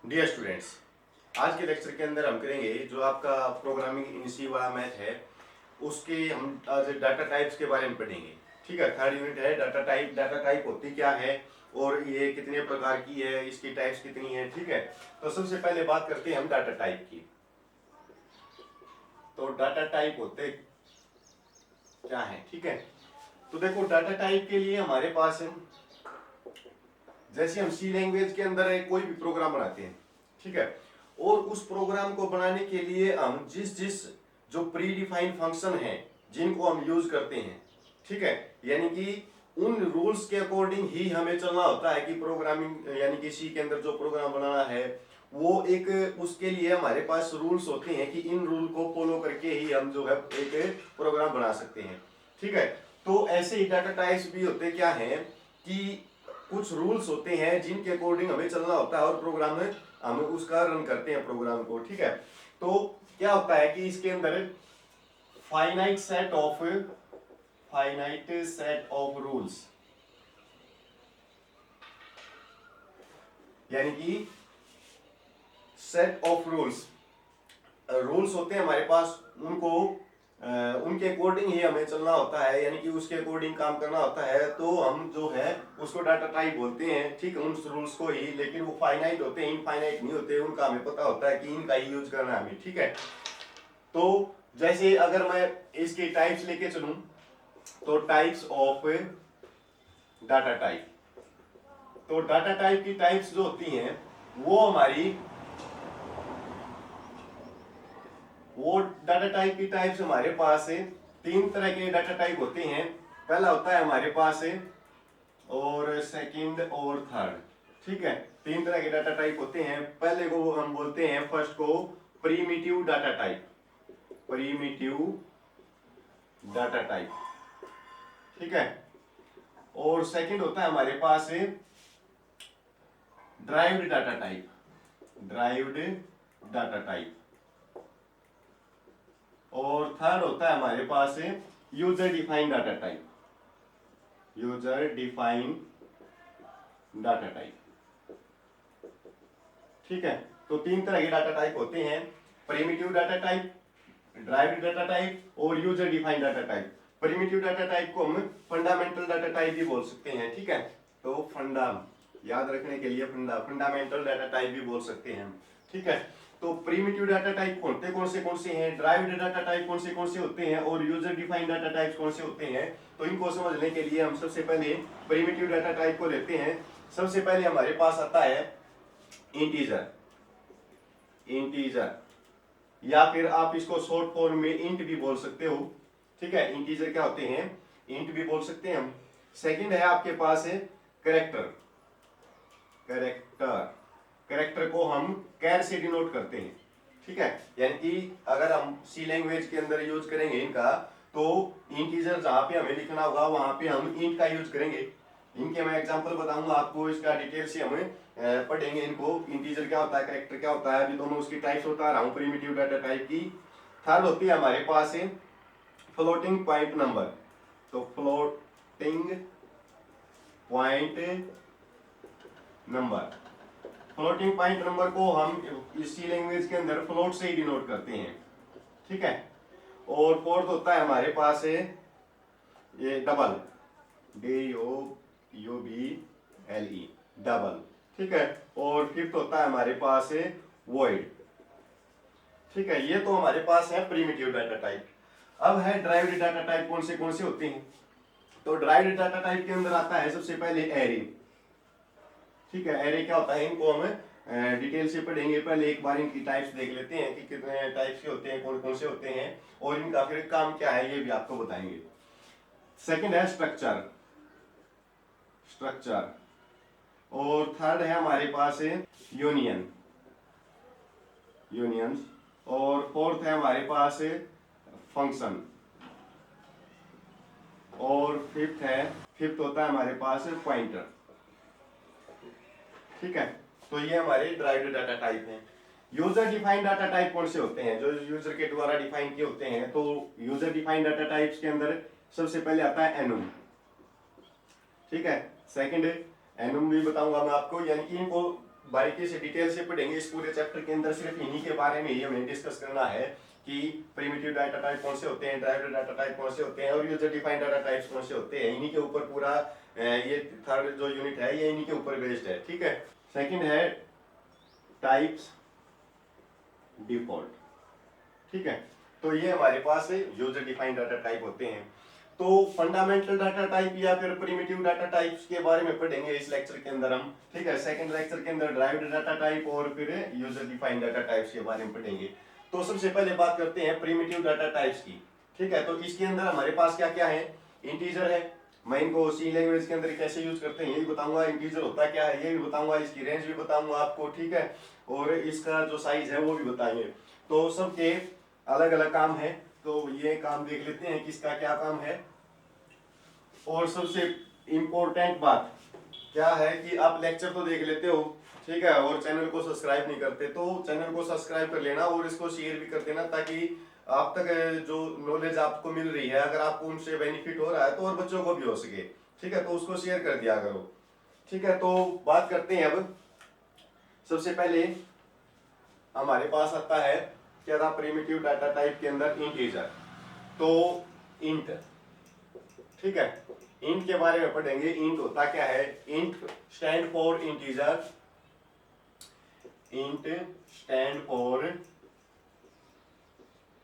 Dear students, आज के lecture के अंदर हम करेंगे जो आपका प्रोग्रामिंग इनिशियल वाला मैथ है उसके हम आज डाटा टाइप्स के बारे में पढ़ेंगे। ठीक है, थर्ड यूनिट है डाटा टाइप। डाटा टाइप होती क्या है और ये कितने प्रकार की है, इसकी टाइप्स कितनी है। ठीक है, तो सबसे पहले बात करते हैं हम डाटा टाइप की। तो डाटा टाइप होते क्या है। ठीक है, तो देखो डाटा टाइप के लिए हमारे पास है, जैसे हम सी लैंग्वेज के अंदर कोई भी प्रोग्राम बनाते हैं। ठीक है, और उस प्रोग्राम को बनाने के लिए हम जिस जिस जो प्री डिफाइंड फंक्शन है जिनको हम यूज करते हैं, ठीक है, यानी कि उन रूल्स के अकॉर्डिंग ही हमें चलना होता है कि प्रोग्रामिंग यानी कि सी के अंदर जो प्रोग्राम बनाना है वो एक उसके लिए हमारे पास रूल्स होते हैं कि इन रूल को फॉलो करके ही हम जो है एक प्रोग्राम बना सकते हैं। ठीक है, तो ऐसे ही डाटा टाइप्स भी होते क्या है कि कुछ रूल्स होते हैं जिनके अकॉर्डिंग हमें चलना होता है और प्रोग्राम में हम उसका रन करते हैं प्रोग्राम को। ठीक है, तो क्या होता है कि इसके अंदर फाइनाइट सेट ऑफ रूल्स, यानी कि सेट ऑफ रूल्स होते हैं हमारे पास, उनके अकॉर्डिंग ही हमें चलना होता है, यानी कि उसके अकॉर्डिंग काम करना होता है। तो हम जो है उसको डाटा टाइप बोलते हैं। ठीक है, उन रूल्स को ही, लेकिन वो फाइनाइट होते हैं, इनफाइनाइट नहीं होते। उनका हमें पता होता है कि इनका ही यूज करना है हमें। ठीक है, तो जैसे अगर मैं इसके टाइप्स लेके चलूं तो टाइप्स ऑफ डाटा टाइप, तो डाटा टाइप की टाइप्स जो होती हैं वो डाटा टाइप की टाइप्स हमारे पास है। तीन तरह के डाटा टाइप होते हैं। पहला होता है हमारे पास है और सेकंड और थर्ड। ठीक है, तीन तरह के डाटा टाइप होते हैं। पहले को हम बोलते हैं, फर्स्ट को primitive data type, primitive data type. ठीक है, और सेकंड होता है हमारे पास derived data type, derived data type. और थर्ड होता है हमारे पास user defined data type, user defined data type. ठीक है, तो तीन तरह के डाटा टाइप होते हैं, primitive data type, derived data type और user defined data type. Primitive data type को हम फंडामेंटल डाटा टाइप भी बोल सकते हैं। ठीक है, तो फंडा याद रखने के लिए फंडामेंटल डाटा टाइप भी बोल सकते हैं हम। ठीक है, तो प्रिमिटिव डाटा टाइप कौन से हैं, ड्राइव्ड डाटा टाइप कौन से होते हैं और यूजर डिफाइंड डाटा टाइप कौन से होते हैं। तो इनको समझने के लिए हम सबसे पहले प्रिमिटिव डाटा टाइप को लेते हैं। सबसे पहले हमारे पास आता है इंटीजर, इंटीजर या फिर आप इसको शॉर्ट फॉर्म में इंट भी बोल सकते हो। ठीक है, इंटीजर क्या होते हैं, इंट भी बोल सकते हैं हम। सेकंड है आपके पास है कैरेक्टर, कैरेक्टर, कैरेक्टर को हम कैर से डिनोट करते हैं। ठीक है, यानी कि अगर हम सी लैंग्वेज के अंदर यूज करेंगे इनका, तो इंटीजर जहां पे हमें लिखना होगा वहां पे हम इंट का यूज करेंगे। इनके मैं एग्जांपल बताऊंगा आपको, इसका डिटेल से हमें पढ़ेंगे इनको। इंटीजर क्या होता है, कैरेक्टर क्या होता है, अभी दोनों उसकी टाइप्स बता रहा हूँ प्रिमिटिव डाटा टाइप की। थर्ड होती है हमारे पास फ्लोटिंग पॉइंट नंबर, तो floating point number, floating point number को हम इसी लैंग्वेज के अंदर फ्लोट से ही डिनोट करते हैं। ठीक है, और फोर्थ होता है हमारे पास ये डबल, DOUBLE, डबल। ठीक है, और फिफ्थ होता है हमारे पास वॉइड। ठीक है, ये तो हमारे पास है प्रिमिटिव डाटा टाइप। अब है ड्राइव्ड डाटा टाइप कौन से होते हैं। तो ड्राइव्ड डाटा टाइप के अंदर आता है सबसे पहले एरे। ठीक है, एरे क्या होता है, इनको हम डिटेल से पढ़ेंगे। पहले एक बार इनकी टाइप्स देख लेते हैं कि कितने टाइप्स के होते हैं, कौन से होते हैं और इनका फिर काम क्या है, ये भी आपको बताएंगे। सेकंड है स्ट्रक्चर, स्ट्रक्चर। और थर्ड है हमारे पास यूनियन, यूनियंस। और फोर्थ है हमारे पास फंक्शन। और फिफ्थ होता है हमारे पास पॉइंटर। ठीक है, तो ये हमारे ड्राइव्ड डाटा टाइप हैं। यूजर डिफाइंड डाटा टाइप कौन से होते हैं, जो यूजर के द्वारा डिफाइन किए होते हैं। तो यूजर डिफाइंड डाटा टाइप्स के अंदर सबसे पहले आता है एनुम। ठीक है, सेकंड एनुम भी बताऊंगा मैं आपको, यानी कि इनको बारीकी से डिटेल से पढ़ेंगे इस पूरे चैप्टर के अंदर। सिर्फ इन्हीं के बारे में ही हमें डिस्कस करना है कि प्रिमिटिव डाटा टाइप कौन से होते हैं, ड्राइव्ड डाटा टाइप कौन से होते हैं और यूजर डिफाइंड डाटा टाइप्स कौन से होते हैं। इन्हीं के ऊपर पूरा ये थर्ड जो यूनिट है ये इन्हीं के ऊपर बेस्ड है, ठीक है। सेकंड है टाइप्स डिफॉल्ट, ठीक है। तो ये हमारे पास यूजर डिफाइंड डाटा टाइप होते हैं। तो फंडामेंटल डाटा टाइप या फिर प्रिमिटिव डाटा टाइप्स के बारे में पढ़ेंगे इस लेक्चर के अंदर हम, ठीक है। सेकंड लेक्चर के अंदर ड्राइव्ड डाटा टाइप और फिर यूजर डिफाइंड डाटा टाइप्स के बारे में पढ़ेंगे। तो सबसे पहले बात करते हैं प्रिमिटिव डाटा टाइप्स की, ठीक है। तो इसके अंदर हमारे पास क्या क्या है, इंटीजर है, मैं इनको सी लैंग्वेज के अंदर कैसे यूज करते हैं ये भी बताऊंगा, इंटीजर होता क्या है ये भी बताऊंगा, इसकी रेंज भी बताऊंगा आपको, ठीक है, और इसका जो साइज है वो भी बताएंगे। तो सबके अलग अलग काम है, तो ये काम देख लेते हैं किसका क्या काम है। और सबसे इम्पोर्टेंट बात क्या है कि आप लेक्चर तो देख लेते हो, ठीक है, और चैनल को सब्सक्राइब नहीं करते तो चैनल को सब्सक्राइब कर लेना और इसको शेयर भी कर देना, ताकि आप तक जो नॉलेज आपको मिल रही है अगर आपको उनसे बेनिफिट हो रहा है तो और बच्चों को भी हो सके, ठीक है, तो उसको शेयर कर दिया करो, ठीक है। तो बात करते हैं अब। सबसे पहले हमारे पास आता है क्या था प्रिमिटिव डाटा टाइप के अंदर इंटीजर, तो इंट, ठीक है, इंट के बारे में पढ़ेंगे। इंट होता क्या है, int stand for integer, int stand for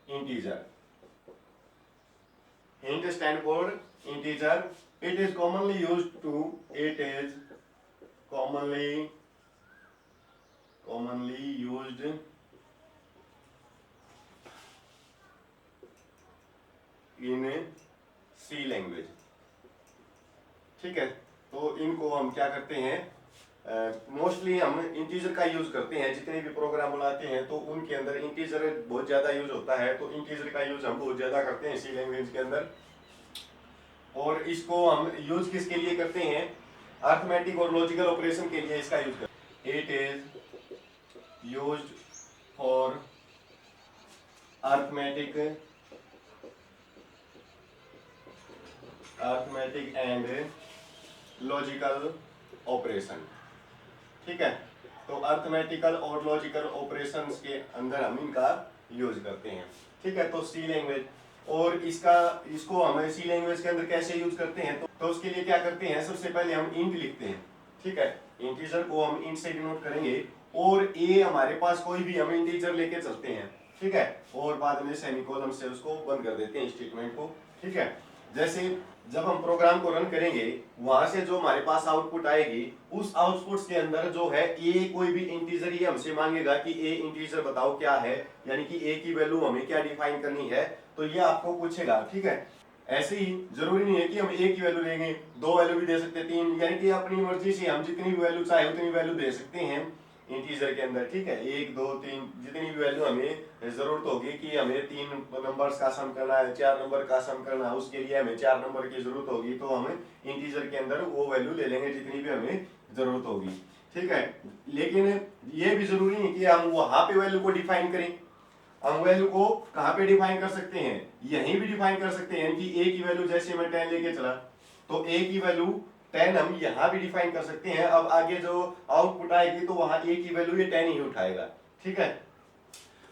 integer, int stand for integer. It is commonly used to, it is commonly used in C language, ठीक है। तो इनको हम क्या करते हैं, मोस्टली हम इंटीजर का यूज करते हैं, जितने भी प्रोग्राम बनाते हैं तो उनके अंदर इंटीजर बहुत ज्यादा यूज होता है, तो इंटीजर का यूज हम बहुत ज्यादा करते हैं सी लैंग्वेज के अंदर। और इसको हम यूज किसके लिए करते हैं, अर्थमेटिक और लॉजिकल ऑपरेशन के लिए इसका यूज करते हैं। It is used for arithmetic and logical operation, ठीक है। तो अर्थमेटिकल और लॉजिकल ऑपरेशंस के अंदर हम इनका यूज करते हैं, ठीक है। तो सी लैंग्वेज, और इसको हम सी लैंग्वेज के अंदर कैसे यूज करते हैं, तो उसके लिए क्या करते हैं, सबसे पहले हम इंट लिखते हैं, ठीक है, इंटीजर को हम इंट से डिनोट करेंगे और ए हमारे पास कोई भी हम इंटीजर लेके चलते हैं, ठीक है, और बाद में सेमीकोलन से उसको बंद कर देते हैं स्टेटमेंट को, ठीक है। जैसे जब हम प्रोग्राम को रन करेंगे वहां से जो हमारे पास आउटपुट आएगी उस आउटपुट के अंदर जो है ए कोई भी इंटीजर ही हमसे मांगेगा कि ए इंटीजर बताओ क्या है, यानी कि ए की वैल्यू हमें क्या डिफाइन करनी है, तो ये आपको पूछेगा, ठीक है। ऐसे ही जरूरी नहीं है कि हम ए की वैल्यू लेंगे, दो वैल्यू भी दे सकते हैं, तीन, यानी कि अपनी मर्जी से हम जितनी भी वैल्यू चाहे उतनी वैल्यू दे सकते हैं इंटीजर के अंदर, ठीक है। एक दो तीन जितनी भी वैल्यू हमें जरूरत होगी कि हमें 3 नंबर्स का सम करना है, 4 नंबर का सम करना है, उसके लिए हमें 4 नंबर की जरूरत होगी, तो हम इंटीजर के अंदर वो वैल्यू ले लेंगे जितनी भी हमें जरूरत होगी, ठीक है। लेकिन ये भी जरूरी नहीं कि हम वहां पे वैल्यू को डिफाइन करें, हम वैल्यू को कहाँ पे डिफाइन कर सकते हैं, यहीं भी डिफाइन कर सकते हैं कि ए की वैल्यू जैसे मैं 10 लेके चला तो ए की वैल्यू 10 हम यहाँ भी डिफाइन कर सकते हैं। अब आगे जो आउटपुट आएगी तो वहां ए की वैल्यू ये 10 ही उठाएगा, ठीक है।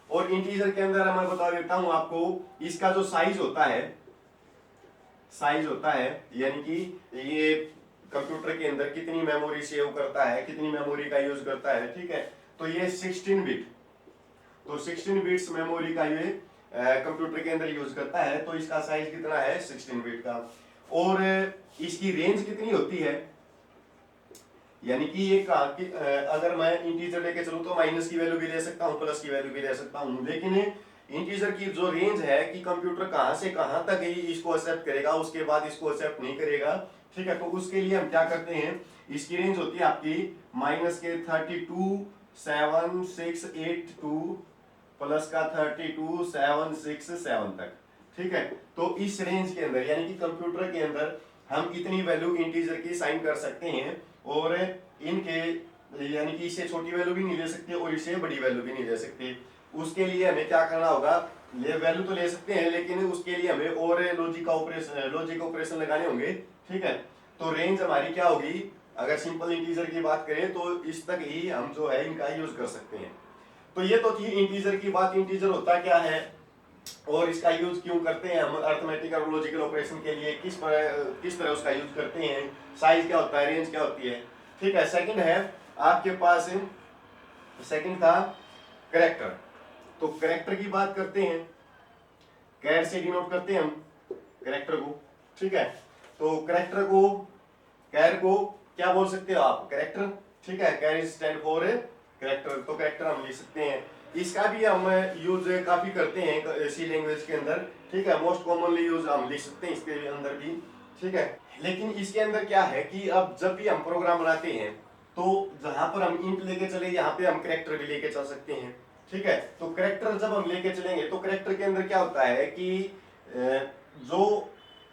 और इंटीजर के अंदर मैं बता देता हूं आपको, इसका जो साइज होता है यानी कि ये कंप्यूटर के अंदर कितनी मेमोरी सेव करता है, कितनी मेमोरी का यूज करता है, ठीक है। तो ये 16 बिट, तो 16 बिट्स मेमोरी का ये कंप्यूटर के अंदर यूज करता है, तो इसका साइज कितना है 16 बिट का। और इसकी रेंज कितनी होती है, यानी कि ये अगर मैं इंटीजर लेके चलूं तो माइनस की वैल्यू भी ले सकता हूं, प्लस की वैल्यू भी ले सकता हूं, लेकिन इंटीजर की जो रेंज है कि कंप्यूटर कहां से कहां तक इसको एक्सेप्ट करेगा, उसके बाद इसको एक्सेप्ट नहीं करेगा, ठीक है। तो उसके लिए हम क्या करते हैं, इसकी रेंज होती है आपकी माइनस के 327682 प्लस का 32767 तक, ठीक है। तो इस रेंज के अंदर यानी कि कंप्यूटर के अंदर हम इतनी वैल्यू इंटीजर की साइन कर सकते हैं, और इनके यानी कि इससे छोटी वैल्यू भी नहीं ले सकते और इससे बड़ी वैल्यू भी नहीं ले सकते। उसके लिए हमें क्या करना होगा, वैल्यू तो ले सकते हैं लेकिन उसके लिए हमें और लॉजिक ऑपरेशन लगाने होंगे, ठीक है। तो रेंज हमारी क्या होगी, अगर सिंपल इंटीजर की बात करें तो इस तक ही हम जो है इनका यूज कर सकते हैं। तो ये तो थी इंटीजर की बात। इंटीजर होता क्या है और इसका यूज क्यों करते हैं हम अर्थमेटिक और लॉजिकल ऑपरेशन के लिए, किस तरह उसका यूज करते हैं, साइज क्या होता है, रेंज क्या होती है। ठीक है। सेकंड है आपके पास, सेकंड था कैरेक्टर। तो कैरेक्टर की बात करते हैं, कैर से डिनोट करते हैं हम कैरेक्टर को। ठीक है। तो कैरेक्टर को, कैर को क्या बोल सकते हो आप, कैरेक्टर। ठीक है। कैर स्टैंड फॉर कैरेक्टर, तो कैरेक्टर हम लिख सकते हैं। इसका भी हम यूज काफी करते हैं सी लैंग्वेज के अंदर। ठीक है। मोस्ट कॉमनली यूज हम लिख सकते हैं इसके अंदर भी। ठीक है। लेकिन इसके अंदर क्या है कि अब जब भी हम प्रोग्राम बनाते हैं तो जहां पर हम इंट लेके चले, यहाँ पे हम कैरेक्टर भी लेके चल सकते हैं। ठीक है। तो कैरेक्टर जब हम लेके चलेंगे तो कैरेक्टर के अंदर क्या होता है कि जो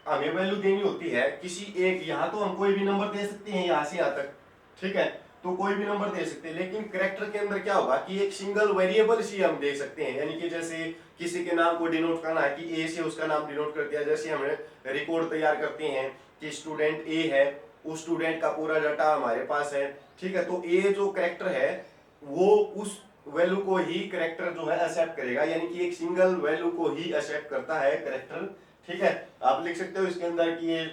हमें वैल्यू देनी होती है किसी एक, यहाँ तो हम कोई भी नंबर दे सकते हैं यहाँ से यहाँ तक। ठीक है। तो कोई भी नंबर दे सकते हैं, लेकिन कैरेक्टर के अंदर क्या होगा कि एक सिंगल वेरिएबल सी हम दे सकते हैं। यानी कि जैसे किसी के नाम को डिनोट करना है कि ए से उसका नाम डिनोट कर दिया। जैसे हम रिकॉर्ड तैयार करते हैं कि स्टूडेंट ए है, उस स्टूडेंट का पूरा डाटा हमारे पास है। ठीक है। तो ए जो कैरेक्टर है वो उस वैल्यू को ही कैरेक्टर जो है एक्सेप्ट करेगा, यानी कि एक सिंगल वैल्यू को ही एक्सेप्ट करता है कैरेक्टर। ठीक है। आप लिख सकते हो इसके अंदर कि ये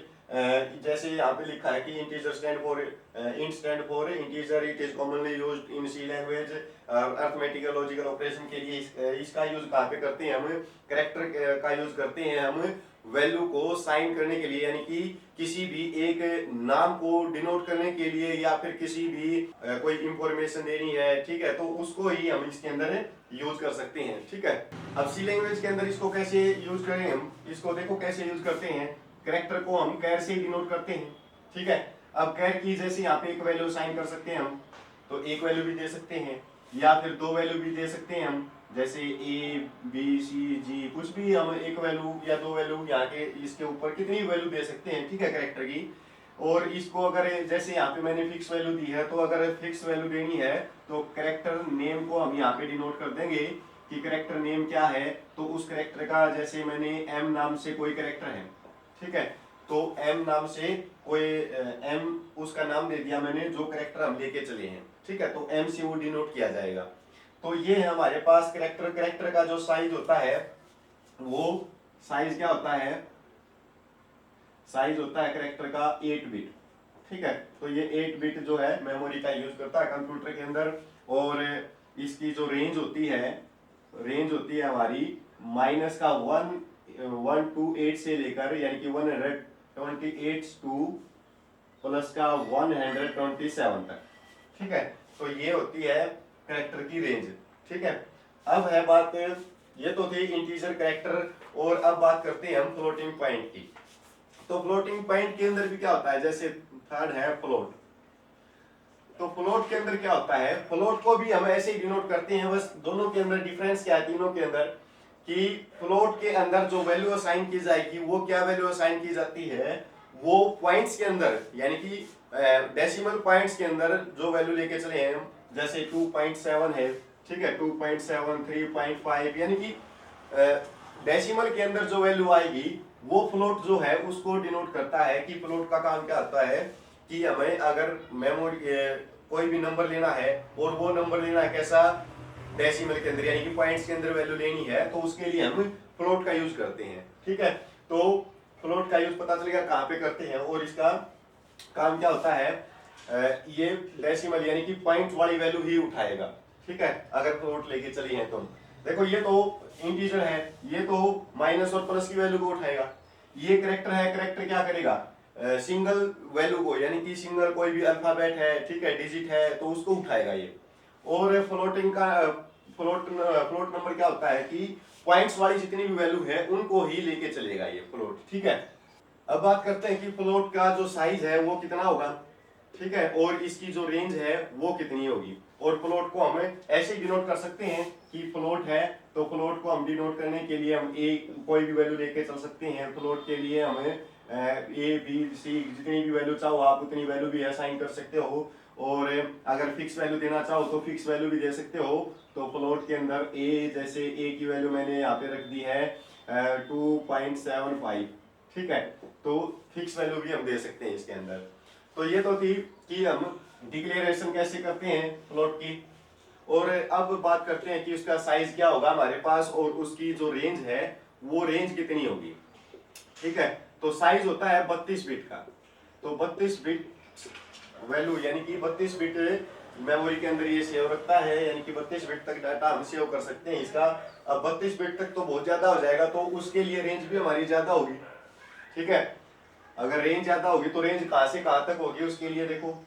जैसे यहाँ पे लिखा है कि integer stand for, int stand for integer, it is commonly used in C language arithmetical logical operation के लिए। इसका यूज कहाँ पे करते हैं हम, कैरेक्टर का यूज करते हैं हम वैल्यू को साइन करने के लिए, यानी कि किसी भी एक नाम को डिनोट करने के लिए या फिर किसी भी कोई इंफॉर्मेशन देनी है। ठीक है। तो उसको ही हम इसके अंदर यूज कर सकते हैं। ठीक है। अब सी लैंग्वेज के अंदर इसको कैसे यूज करें हम, इसको देखो कैसे यूज करते हैं। कैरेक्टर को हम कैर से डिनोट करते हैं। ठीक है। अब कैर की जैसे यहाँ पे एक वैल्यू साइन कर सकते हैं हम, तो एक वैल्यू भी दे सकते हैं या फिर दो वैल्यू भी दे सकते हैं हम, जैसे ए बी सी जी, कुछ भी हम एक वैल्यू या दो वैल्यू यहाँ के इसके ऊपर कितनी वैल्यू दे सकते हैं। ठीक है। कैरेक्टर की। और इसको अगर जैसे यहाँ पे मैंने फिक्स वैल्यू दी है, तो अगर फिक्स वैल्यू देनी है तो कैरेक्टर नेम को हम यहाँ पे डिनोट कर देंगे कि कैरेक्टर नेम क्या है। तो उस कैरेक्टर का, जैसे मैंने एम नाम से कोई कैरेक्टर है, ठीक है, तो एम नाम से कोई एम उसका नाम दे दिया मैंने जो कैरेक्टर हम लेके चले हैं। ठीक है। तो एम से वो डिनोट किया जाएगा। तो ये है हमारे पास कैरेक्टर। कैरेक्टर का जो साइज होता है वो साइज क्या होता है, साइज होता है कैरेक्टर का 8 बिट। ठीक है। तो ये 8 बिट जो है मेमोरी का यूज करता है कंप्यूटर के अंदर। और इसकी जो रेंज होती है, रेंज होती है हमारी माइनस का 128 से लेकर, यानी कि 128 टू प्लस का 127 तक। ठीक है। तो ये होती है कैरेक्टर की रेंज। ठीक है। अब है बात, ये तो थी इंटीजर कैरेक्टर, और अब बात करते हैं हम फ्लोटिंग पॉइंट की। तो फ्लोटिंग पॉइंट के अंदर भी क्या होता है, जैसे थर्ड है फ्लोट। तो फ्लोट के अंदर क्या होता है, फ्लोट को भी हम ऐसे ही डिनोट करते हैं। बस दोनों के अंदर डिफरेंस क्या है तीनों के अंदर, कि फ्लोट के अंदर जो वैल्यू असाइन की जाएगी वो क्या वैल्यू असाइन की जाती है, वो पॉइंट्स के अंदर, यानी कि डेसिमल पॉइंट्स के अंदर जो वैल्यू लेके चले हैं हम, जैसे 2.7 है। ठीक है। 2.7, 3.5, यानी कि डेसिमल के अंदर जो वैल्यू आएगी वो फ्लोट जो है उसको डिनोट करता है। कि फ्लोट का काम क्या होता है कि हमें अगर मेमोरी कोई भी नंबर लेना है और वो नंबर लेना है कैसा, डेसिमल के अंदर, यानी कि पॉइंट्स के अंदर वैल्यू लेनी है, तो उसके लिए हम फ्लोट का यूज करते हैं। ठीक है। तो फ्लोट का यूज पता चलेगा कहाँ पे करते हैं, और इसका काम क्या होता है, ये डेसिमल यानी कि पॉइंट वाली वैल्यू ही उठाएगा। ठीक है। अगर फ्लोट लेके चली है तो देखो ये तो इंटीजर है, ये तो माइनस और प्लस की वैल्यू को उठाएगा। ये कैरेक्टर है, कैरेक्टर क्या करेगा, सिंगल वैल्यू को, यानी कि सिंगल कोई भी अल्फाबेट है, ठीक है, डिजिट है, तो उसको उठाएगा ये। और फ्लोटिंग का फ्लोट नंबर क्या होता है कि पॉइंट्स वाली जितनी भी वैल्यू है उनको ही लेके चलेगा ये फ्लोट। ठीक है। अब बात करते हैं कि फ्लोट का जो साइज है वो कितना होगा। ठीक है। और इसकी जो रेंज है वो कितनी होगी। और फ्लोट को हम ऐसे डिनोट कर सकते हैं कि फ्लोट है तो फ्लोट को हम डिनोट करने के लिए हम ए कोई भी वैल्यू लेके चल सकते हैं। फ्लोट के लिए हमें ए बी सी जितनी भी वैल्यू चाहो आप उतनी वैल्यू भी असाइन कर सकते हो। और अगर फिक्स वैल्यू देना चाहो तो फिक्स वैल्यू भी दे सकते हो। तो फ्लोट के अंदर ए, जैसे ए की वैल्यू मैंने यहाँ पे रख दी है 2.75। ठीक है। तो फिक्स वैल्यू भी हम दे सकते हैं इसके अंदर। तो ये तो थी कि हम डिक्लेरेशन कैसे करते हैं फ्लोट की। और अब बात करते हैं कि उसका साइज क्या होगा हमारे पास और उसकी जो रेंज है वो रेंज कितनी होगी। ठीक है, तो साइज होता है 32 बिट का। तो 32 बिट वैल्यू यानी कि 32 बिट मेमोरी के अंदर ये सेव रखता है, यानी कि 32 बिट तक डाटा हम सेव कर सकते हैं इसका। अब 32 बिट तक तो बहुत ज्यादा हो जाएगा, तो उसके लिए रेंज भी हमारी ज्यादा होगी। ठीक है, अगर रेंज ज्यादा होगी तो रेंज कहां से कहां तक होगी, उसके लिए देखो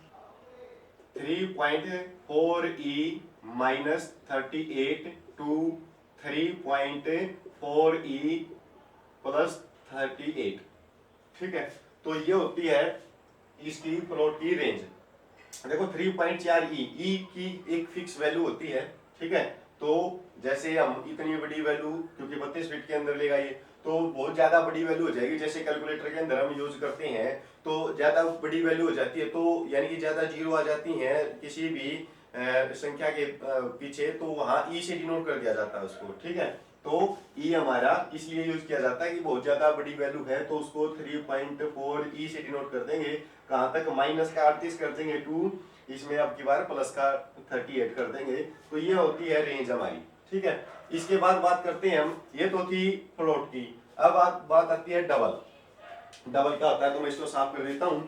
3.4e minus 38 to 3.4e plus 38। ठीक है, तो ये होती है इसकी प्लॉट की रेंज। देखो 3.4e की एक फिक्स वैल्यू होती है। ठीक है, तो जैसे हम इतनी बड़ी वैल्यू, क्योंकि 32 बिट के अंदर लेगा ये, तो बहुत ज्यादा बड़ी वैल्यू हो जाएगी। जैसे कैलकुलेटर के अंदर हम यूज करते हैं तो ज्यादा बड़ी वैल्यू हो जाती है, तो यानी कि ज्यादा जीरो आ जाती है किसी भी संख्या के पीछे, तो वहां ई से डिनोट कर दिया जाता है उसको। ठीक है, तो ई हमारा इसलिए यूज किया जाता है कि बहुत ज्यादा बड़ी वैल्यू है तो उसको 3.4 ई से डिनोट कर देंगे। कहां तक, माइनस का 38 कर देंगे 2, इसमें अब की बार प्लस का 38 कर देंगे। तो ये होती है रेंज हमारी। ठीक है, इसके बाद बात करते हैं हम, ये तो थी फ्लोट की। अब बात आती है डबल। डबल क्या होता है तो मैं इसको साफ कर देता हूं।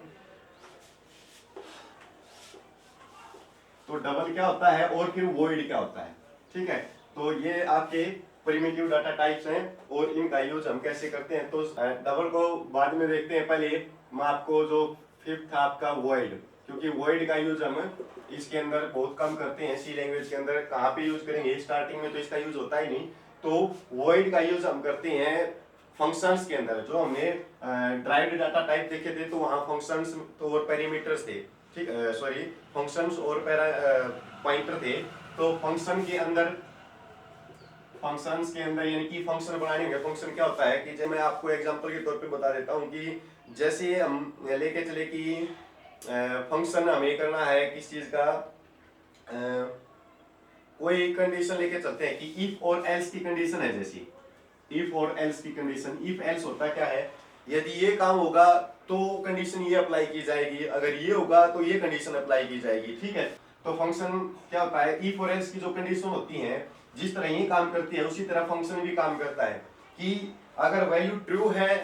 तो डबल क्या होता है और फिर वॉइड क्या होता है। ठीक है, तो ये आपके प्रिमिटिव डाटा टाइप्स हैं और इनका यूज हम कैसे करते हैं। तो डबल को बाद में देखते हैं, पहले मैं आपको जो फिफ्थ था आपका वॉइड, क्योंकि वॉइड का यूज हम इसके अंदर बहुत कम करते हैं। सी लैंग्वेज के अंदर कहाँ पे यूज करेंगे, स्टार्टिंग में तो इसका यूज होता ही नहीं। तो वॉइड का यूज हम करते हैं फंक्शंस के अंदर। जो हमने ड्राइव्ड डाटा टाइप देखे थे तो वहां फंक्शंस और पैरामीटर्स थे। ठीक, सॉरी, फंक्शंस और पॉइंटर थे। तो फंक्शंस के अंदर यानी कि फंक्शन बनाने होंगे। फंक्शन क्या होता है कि जब मैं आपको एग्जांपल के तौर पे बता देता हूँ कि जैसे हम लेके चले कि फंक्शन हमें करना है किस चीज का, कोई कंडीशन लेके चलते हैं कि इफ और एल्स की कंडीशन है। जैसी इफ और एल्स की कंडीशन, इफ एल्स होता क्या है, यदि ये काम होगा तो कंडीशन ये अप्लाई की जाएगी, अगर ये होगा तो ये कंडीशन अप्लाई की जाएगी। ठीक है, तो फंक्शन क्या होता है, इफ और एल्स की जो कंडीशन होती है जिस तरह ये काम करती है उसी तरह फंक्शन भी काम करता है कि अगर वैल्यू ट्रू है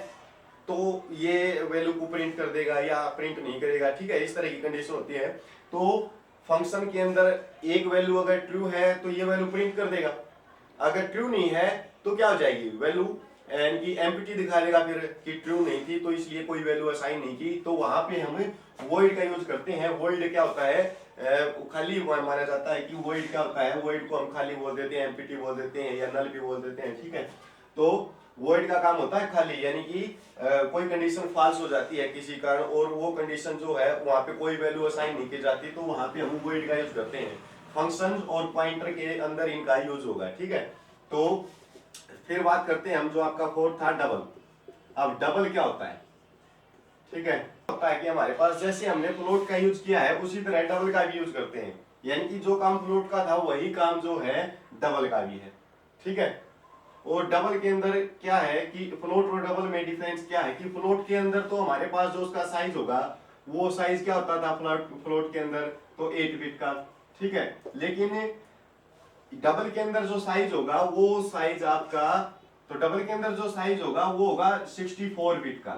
तो ये वैल्यू को प्रिंट कर देगा या प्रिंट नहीं करेगा। ठीक है, इस तरह की कंडीशन होती है। तो फंक्शन के अंदर एक वैल्यू अगर ट्रू है तो ये वैल्यू प्रिंट कर देगा, अगर ट्रू नहीं है तो क्या हो जाएगी, वैल्यू यानी एम्प्टी दिखा देगा फिर कि ट्रू नहीं थी, तो इसलिए कोई वैल्यू असाइन नहीं की। तो वहां पे हम वॉइड का यूज करते हैं। वॉइड क्या होता है, खाली माना जाता है कि वॉइड क्या होता है, वॉइड को हम खाली बोल देते हैं, एम्प्टी बोल देते हैं या नल भी बोल देते हैं। ठीक है, तो वॉइड का काम होता है खाली, यानी कि कोई कंडीशन फॉल्स हो जाती है किसी कारण और वो कंडीशन जो है वहां पे कोई वैल्यू असाइन नहीं की जाती, तो वहां पे हम वॉइड का यूज करते हैं। फंक्शन और पॉइंटर के अंदर इनका यूज होगा। ठीक है, तो फिर बात करते हैं हम जो आपका फोर्थ था डबल। अब डबल क्या होता है, ठीक है, होता है कि हमारे पास जैसे हमने फ्लोट का यूज किया है उसी तरह डबल का भी यूज करते हैं, यानी कि जो काम फ्लोट का था वही काम जो है डबल का भी है। ठीक है, और डबल के अंदर क्या है कि फ्लोट और डबल में डिफरेंस क्या है कि फ्लोट के अंदर तो हमारे पास जो उसका साइज होगा वो साइज क्या होता था फ्लोट के अंदर, तो 8 बिट का। ठीक है, लेकिन डबल के अंदर जो साइज होगा वो साइज आपका, तो डबल के अंदर जो साइज होगा वो होगा 64 बिट का।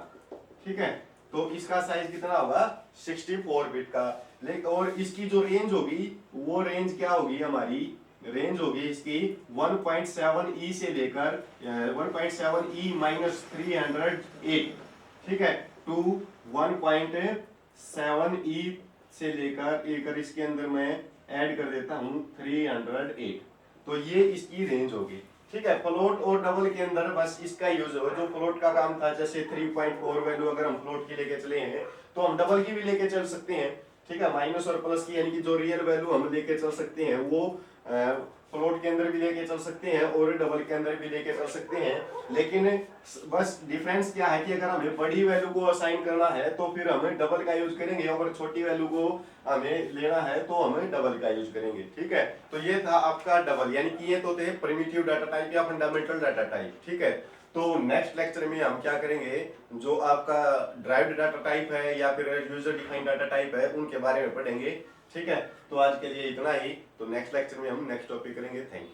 ठीक है, तो इसका साइज कितना होगा, 64 बिट का। लेकिन और इसकी जो रेंज होगी वो रेंज क्या होगी, हमारी रेंज होगी इसकी 1.7 से लेकर 1.7 माइनस 308। ठीक है, टू 1.7 से लेकर इसके अंदर मैं ऐड कर देता हूं 308, तो ये इसकी रेंज होगी। ठीक है, फ्लोट और डबल के अंदर बस इसका यूज होगा। जो फ्लोट का काम था जैसे 3.4 वैल्यू अगर हम फ्लोट की लेके चले हैं तो हम डबल की भी लेके चल सकते हैं। ठीक है, माइनस और प्लस की यानी कि जो रियल वैल्यू हम लेके चल सकते हैं वो फ्लोट के अंदर भी लेके चल सकते हैं और डबल के अंदर भी लेके चल सकते हैं। लेकिन बस डिफरेंस क्या है कि अगर हमें बड़ी वैल्यू को असाइन करना है तो फिर हमें डबल का यूज करेंगे, अगर छोटी वैल्यू को हमें लेना है तो हमें डबल का यूज करेंगे। ठीक है, तो ये था आपका डबल, यानी कि ये तो थे प्रिमिटिव डाटा टाइप या फंडामेंटल डाटा टाइप। ठीक है, तो नेक्स्ट लेक्चर में हम क्या करेंगे, जो आपका ड्राइव्ड डाटा टाइप है या फिर यूजर डिफाइंड डाटा टाइप है उनके बारे में पढ़ेंगे। ठीक है, तो आज के लिए इतना ही। तो नेक्स्ट लेक्चर में हम नेक्स्ट टॉपिक करेंगे। Thank you.